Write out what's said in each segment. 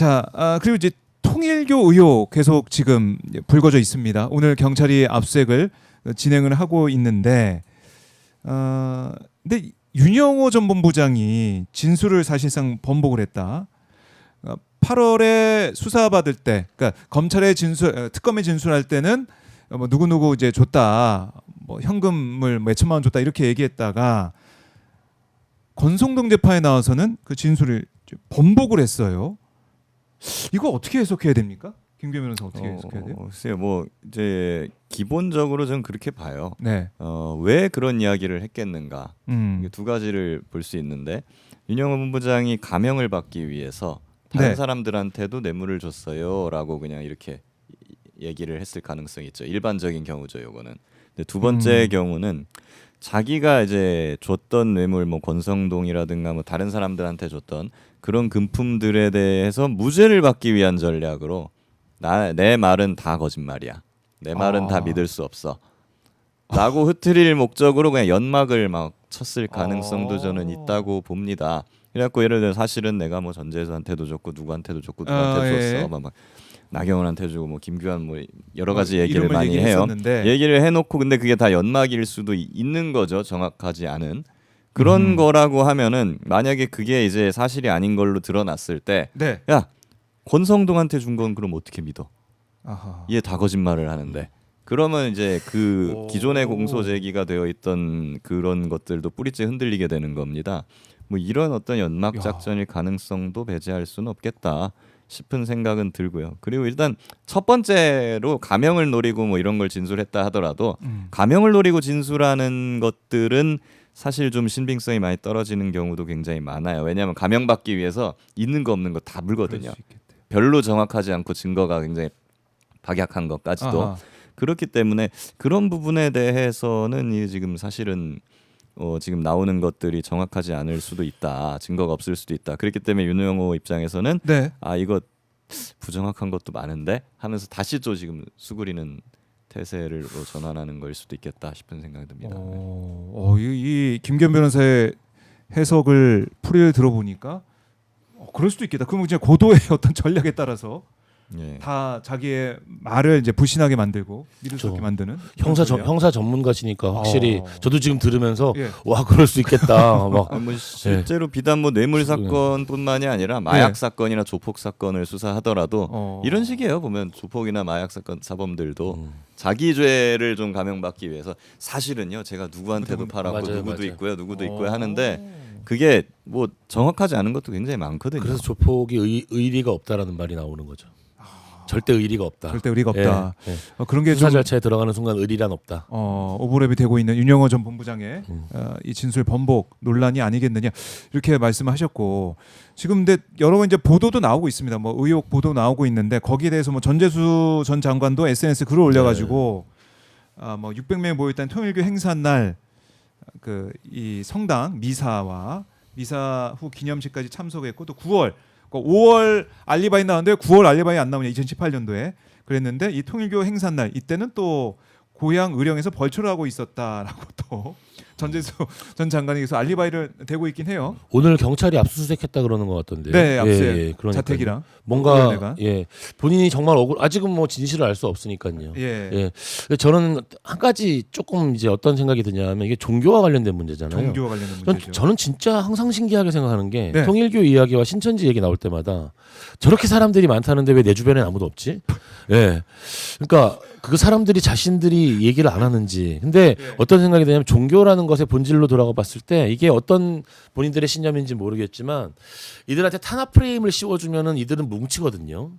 자, 그리고 이제 통일교 의혹 계속 지금 불거져 있습니다. 오늘 경찰이 압수수색을 진행을 하고 있는데, 근데 윤영호 전 본부장이 진술을 사실상 번복을 했다. 8월에 수사받을 때, 그러니까 검찰의 특검에 진술할 때는 뭐 누구 이제 줬다, 뭐 현금을 몇 천만 원 줬다 이렇게 얘기했다가 권성동 재판에 나와서는 그 진술을 번복을 했어요. 이거 어떻게 해석해야 됩니까? 김규현 변호사 어떻게 해석해야 돼요? 글쎄요, 뭐 이제 기본적으로 저는 그렇게 봐요. 네. 왜 그런 이야기를 했겠는가? 이게 두 가지를 볼 수 있는데, 윤영호 본부장이 감형을 받기 위해서 다른 네. 사람들한테도 뇌물을 줬어요라고 그냥 이렇게 얘기를 했을 가능성이 있죠. 일반적인 경우죠, 요거는. 근데 두 번째 경우는 자기가 이제 줬던 뇌물, 뭐 권성동이라든가 뭐 다른 사람들한테 줬던 그런 금품들에 대해서 무죄를 받기 위한 전략으로 내 말은 다 거짓말이야. 내 말은 다 믿을 수 없어. 라고 흐트릴 목적으로 그냥 연막을 막 쳤을 가능성도 저는 있다고 봅니다. 그래갖고 예를 들어 사실은 내가 뭐 전재수한테도 줬고 누구한테도 줬고 누구한테 줬어. 막 나경원한테 주고 뭐 김규환 뭐 여러 가지 얘기를 많이 해요. 얘기를 해놓고 근데 그게 다 연막일 수도 있는 거죠. 정확하지 않은 그런 거라고 하면은 만약에 그게 이제 사실이 아닌 걸로 드러났을 때, 네. 야 권성동한테 준 건 그럼 어떻게 믿어? 아하. 얘 다 거짓말을 하는데. 그러면 이제 그 기존에 공소 제기가 되어 있던 그런 것들도 뿌리째 흔들리게 되는 겁니다. 뭐 이런 어떤 연막 작전일 가능성도 배제할 수는 없겠다 싶은 생각은 들고요. 그리고 일단 첫 번째로 감형을 노리고 뭐 이런 걸 진술했다 하더라도 감형을 노리고 진술하는 것들은 사실 좀 신빙성이 많이 떨어지는 경우도 굉장히 많아요. 왜냐하면 감형받기 위해서 있는 거 없는 거 다 물거든요. 별로 정확하지 않고 증거가 굉장히 박약한 것까지도. 아하. 그렇기 때문에 그런 부분에 대해서는 이 지금 사실은 지금 나오는 것들이 정확하지 않을 수도 있다. 증거가 없을 수도 있다. 그렇기 때문에 윤영호 입장에서는 네. 이거 부정확한 것도 많은데 하면서 다시 또 지금 수그리는 태세로 전환하는 걸 수도 있겠다 싶은 생각이 듭니다. 이 김규현 변호사의 해석을 풀이를 들어보니까 그럴 수도 있겠다. 그러면 이제 고도의 어떤 전략에 따라서 예. 다 자기의 말을 이제 불신하게 만들고 믿을 수 없게 만드는 형사 전문가시니까 확실히 저도 지금 들으면서 예. 와 그럴 수 있겠다 막 뭐 실제로 비단 뭐 뇌물 사건뿐만이 아니라 마약 사건이나 조폭 사건을 수사하더라도 이런 식이에요. 보면 조폭이나 마약 사건 사범들도 자기 죄를 좀 감형받기 위해서 사실은요 제가 누구한테도 팔았고 맞아요, 누구도 맞아요. 있고요 누구도 있고요 하는데 그게 뭐 정확하지 않은 것도 굉장히 많거든요. 그래서 조폭이 의리가 없다라는 말이 나오는 거죠. 절대 의리가 없다. 절대 의리가 없다. 예, 예. 그런 게 수사 좀 절차에 들어가는 순간 의리란 없다. 오버랩이 되고 있는 윤영호 전 본부장의 이 진술 번복 논란이 아니겠느냐 이렇게 말씀하셨고 지금 근데 여러 번 이제 보도도 나오고 있습니다. 뭐 의혹 보도 나오고 있는데 거기에 대해서 뭐 전재수 전 장관도 SNS 글을 올려가지고 뭐 600명이 모였다는 통일교 행사 날 그 이 성당 미사와 미사 후 기념식까지 참석했고 또 9월 5월 알리바이 나왔는데 9월 알리바이 안 나오냐 2018년도에 그랬는데 이 통일교 행사 날 이때는 또 고향 의령에서 벌초를 하고 있었다라고 또 전재수 전 장관에게서 알리바이를 대고 있긴 해요. 오늘 경찰이 압수수색했다 그러는 것 같던데요. 네, 압수수색. 그러니까요. 자택이랑 뭔가 본인이 정말 아직은 뭐 진실을 알 수 없으니까요. 예. 저는 한 가지 조금 이제 어떤 생각이 드냐면 이게 종교와 관련된 문제잖아요. 종교와 관련된 문제죠. 저는 진짜 항상 신기하게 생각하는 게 네. 통일교 이야기와 신천지 얘기 나올 때마다 저렇게 사람들이 많다는데 왜 내 주변엔 아무도 없지? 예. 그러니까 그 사람들이 자신들이 얘기를 안 하는지. 근데 어떤 생각이 드냐면 종교라는 것의 본질로 돌아가 봤을 때 이게 어떤 본인들의 신념인지 모르겠지만 이들한테 탄압 프레임을 씌워주면은 이들은 뭉치거든요.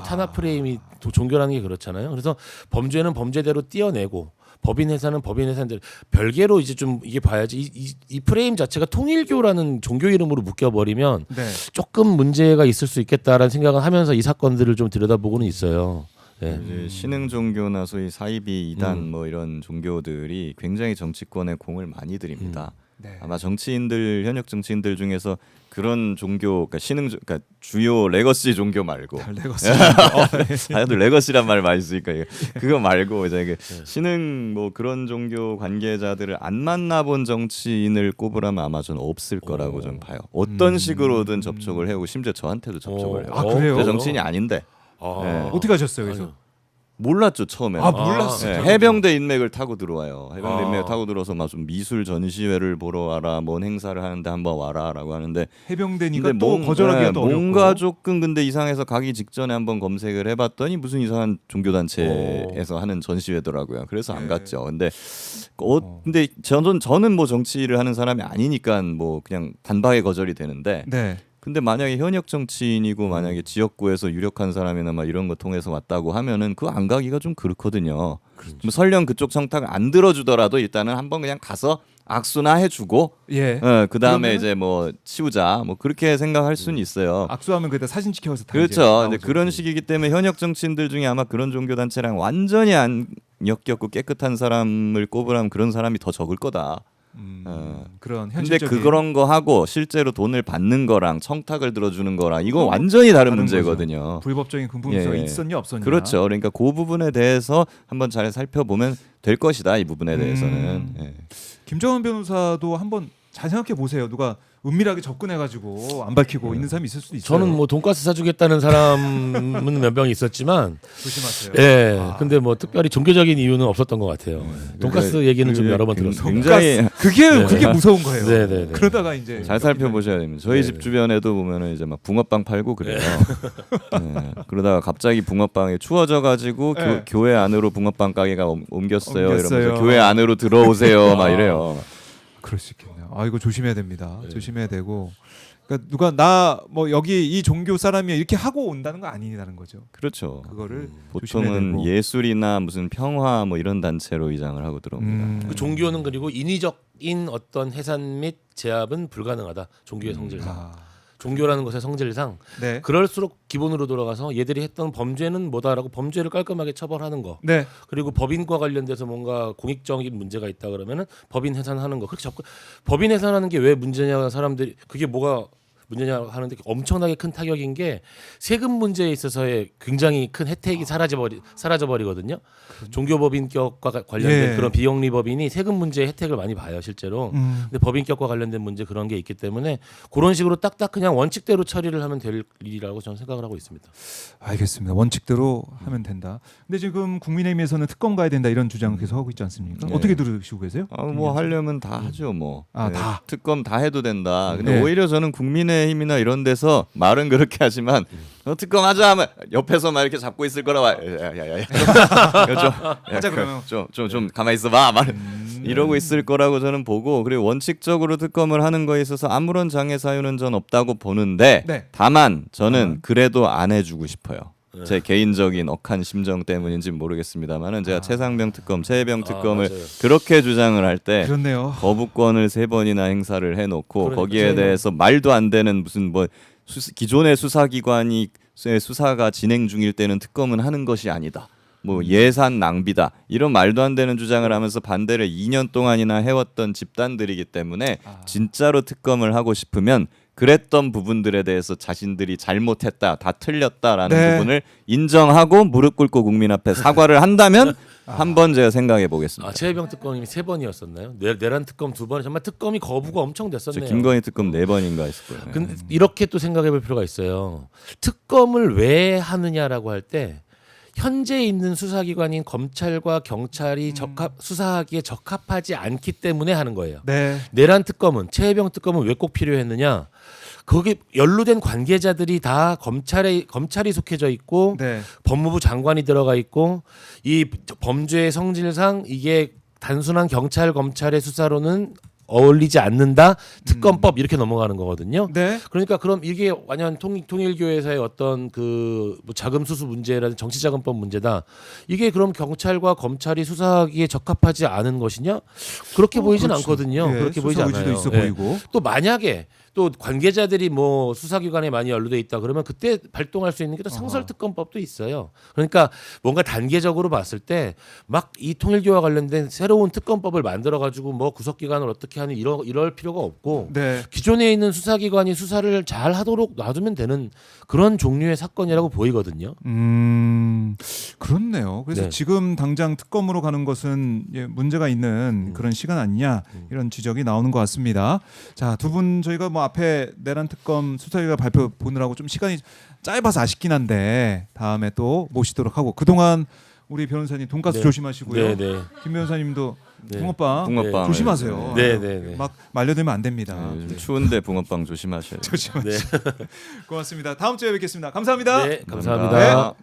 탄압 프레임이 종교라는 게 그렇잖아요. 그래서 범죄는 범죄대로 띄어내고 법인 회사는 법인 회사인데 별개로 이제 좀 이게 봐야지 이 프레임 자체가 통일교라는 종교 이름으로 묶여버리면 조금 문제가 있을 수 있겠다라는 생각을 하면서 이 사건들을 좀 들여다보고는 있어요. 이제 신흥 종교나 소위 사이비 이단 뭐 이런 종교들이 굉장히 정치권에 공을 많이 들입니다. 네. 아마 정치인들 현역 정치인들 중에서 그런 종교 그러니까 그러니까 주요 레거시 종교 말고 레거시. 다들 레거시란 말 많이 쓰니까 그거 말고 이제 이게 신흥 뭐 그런 종교 관계자들을 안 만나본 정치인을 꼽으라면 아마 저는 없을 거라고 좀 봐요. 어떤 식으로든 접촉을 해오고 심지어 저한테도 접촉을 해요. 아, 그래요? 제 정치인이 아닌데 아. 네. 어떻게 하셨어요? 그래서 몰랐죠 처음에. 아, 몰랐어요. 네, 해병대 인맥을 타고 들어와요. 해병대 아. 인맥을 타고 들어서 막 좀 미술 전시회를 보러 와라, 뭔 행사를 하는데 한번 와라라고 하는데. 해병대니까 또 거절하기가 또 어렵고. 뭔가 조금 근데 이상해서 가기 직전에 한번 검색을 해봤더니 무슨 이상한 종교 단체에서 하는 전시회더라고요. 그래서 안 네. 갔죠. 근데 저는 뭐 정치를 하는 사람이 아니니까 뭐 그냥 단박에 거절이 되는데. 네. 근데 만약에 현역 정치인이고 만약에 지역구에서 유력한 사람이나 막 이런 거 통해서 왔다고 하면은 그거 안 가기가 좀 그렇거든요. 뭐 설령 그쪽 청탁을 안 들어주더라도 일단은 한번 그냥 가서 악수나 해주고, 예. 그 다음에 그러면은- 이제 뭐 치우자, 뭐 그렇게 생각할 수는 있어요. 악수하면 그때 사진 찍혀서 다 그렇죠. 이제 근데 나오죠. 그런 식이기 때문에 현역 정치인들 중에 아마 그런 종교 단체랑 완전히 안 엮였고 깨끗한 사람을 꼽으라면 그런 사람이 더 적을 거다. 그런 근데 현실적인 그런 거 하고 실제로 돈을 받는 거랑 청탁을 들어주는 거랑 이건 완전히 다른 다른 문제거든요. 불법적인 금품수가 예. 있었냐 없었냐. 그렇죠. 그러니까 그 부분에 대해서 한번 잘 살펴보면 될 것이다. 이 부분에 대해서는. 예. 김정은 변호사도 한번 잘 생각해 보세요. 누가 은밀하게 접근해가지고 안 밝히고 있는 사람이 있을 수도 있어요. 저는 뭐 돈가스 사주겠다는 사람은 몇 명 있었지만, 조심하세요. 예. 근데 뭐 특별히 종교적인 이유는 없었던 것 같아요. 돈가스 얘기는 좀 여러 번 들었어요. 굉장히 그게 무서운 거예요. 네. 그러다가 이제 잘 살펴보셔야 됩니다. 저희 네. 집 주변에도 보면은 이제 막 붕어빵 팔고 그래요. 네. 그러다가 갑자기 붕어빵이 추워져가지고 네. 교회 안으로 붕어빵 가게가 옮겼어요. 옮겼어요. 이러면서 교회 안으로 들어오세요. 막 이래요. 그럴 수 있겠네요. 아 이거 조심해야 됩니다. 네. 조심해야 되고. 그러니까 누가 나 뭐 여기 이 종교 사람이 이렇게 하고 온다는 거 아니라는 거죠. 그렇죠. 그거를 조심해야 보통은 되고. 예술이나 무슨 평화 뭐 이런 단체로 위장을 하고 들어옵니다. 그 종교는 그리고 인위적인 어떤 해산 및 제압은 불가능하다. 종교의 성질상. 아, 종교라는 것의 성질상 네. 그럴수록 기본으로 돌아가서 얘들이 했던 범죄는 뭐다라고 범죄를 깔끔하게 처벌하는 거. 네. 그리고 법인과 관련돼서 뭔가 공익적인 문제가 있다 그러면은 법인 해산하는 거. 그렇게 접근. 법인 해산하는 게 왜 문제냐 사람들이 그게 뭐가 문제냐 하는데 엄청나게 큰 타격인 게 세금 문제에 있어서의 굉장히 큰 혜택이 사라져버리거든요. 종교법인격과 관련된 예. 그런 비영리 법인이 세금 문제의 혜택을 많이 봐요 실제로. 근데 법인격과 관련된 문제 그런 게 있기 때문에 그런 식으로 딱딱 그냥 원칙대로 처리를 하면 될 일이라고 저는 생각을 하고 있습니다. 알겠습니다. 원칙대로 하면 된다. 근데 지금 국민의힘에서는 특검 가야 된다 이런 주장을 계속 하고 있지 않습니까? 네. 어떻게 들으시고 계세요? 뭐 하려면 다 하죠 뭐. 아, 다? 특검 다 해도 된다. 근데 네. 오히려 저는 국민의힘이나 이런 데서 말은 그렇게 하지만 특검 하자 하면 옆에서 막 이렇게 잡고 있을 거라 야야야 하자 그러면. 좀 가만히 있어봐 말 이러고 있을 거라고 저는 보고 그리고 원칙적으로 특검을 하는 거에 있어서 아무런 장애 사유는 전 없다고 보는데 네. 다만 저는 그래도 안 해주고 싶어요. 제 개인적인 억한 심정 때문인지 모르겠습니다만은 제가 최상병 특검, 최혜병 특검을 맞아요. 그렇게 주장을 할 때 그렇네요. 거부권을 3번이나 행사를 해놓고 그러니까 거기에 저희는 대해서 말도 안 되는 무슨 뭐 기존의 수사기관이 수사가 진행 중일 때는 특검은 하는 것이 아니다. 뭐 예산 낭비다 이런 말도 안 되는 주장을 하면서 반대를 2년 동안이나 해왔던 집단들이기 때문에 진짜로 특검을 하고 싶으면 그랬던 부분들에 대해서 자신들이 잘못했다, 다 틀렸다라는 네. 부분을 인정하고 무릎 꿇고 국민 앞에 사과를 한다면 한번 제가 생각해 보겠습니다. 최혜병 특검이 3번이었었나요? 내란 특검 2번. 정말 특검이 거부가 엄청 저 됐었네요. 김건희 특검 4번인가 했을 거예요. 근데 이렇게 또 생각해 볼 필요가 있어요. 특검을 왜 하느냐라고 할 때 현재 있는 수사기관인 검찰과 경찰이 수사하기에 적합하지 않기 때문에 하는 거예요. 네. 내란 특검은 최혜병 특검은 왜 꼭 필요했느냐? 거기 연루된 관계자들이 다 검찰이 속해져 있고 네. 법무부 장관이 들어가 있고 이 범죄의 성질상 이게 단순한 경찰 검찰의 수사로는 어울리지 않는다. 특검법 이렇게 넘어가는 거거든요. 네. 그러니까 그럼 이게 완전 통일교회에서의 어떤 그뭐 자금 수수 문제라든 정치자금법 문제다. 이게 그럼 경찰과 검찰이 수사하기에 적합하지 않은 것이냐? 그렇게 보이진 그렇죠. 않거든요. 예, 그렇게 보이지 수사 의지도 않아요. 있어 예. 보이고. 또 만약에 또 관계자들이 뭐 수사기관에 많이 연루돼 있다 그러면 그때 발동할 수 있는 게 또 상설특검법도 있어요. 그러니까 뭔가 단계적으로 봤을 때 막 이 통일교와 관련된 새로운 특검법을 만들어 가지고 뭐 구속기관을 어떻게 하는 이럴 필요가 없고 네. 기존에 있는 수사기관이 수사를 잘 하도록 놔두면 되는 그런 종류의 사건이라고 보이거든요. 그렇네요. 그래서 네. 지금 당장 특검으로 가는 것은 문제가 있는 그런 시간 아니냐 이런 지적이 나오는 것 같습니다. 자, 두 분 저희가 뭐 앞에 내란 특검 수사기관 발표 보느라고 좀 시간이 짧아서 아쉽긴 한데 다음에 또 모시도록 하고 그동안 우리 변호사님 돈가스 네. 조심하시고요. 네. 김 변호사님도 네. 붕어빵 붕어빵 조심하세요. 네. 막 말려들면 안 됩니다. 요즘 추운데 붕어빵 조심하셔야 돼요. 조심하시고 고맙습니다. 다음 주에 뵙겠습니다. 감사합니다. 네, 감사합니다. 네.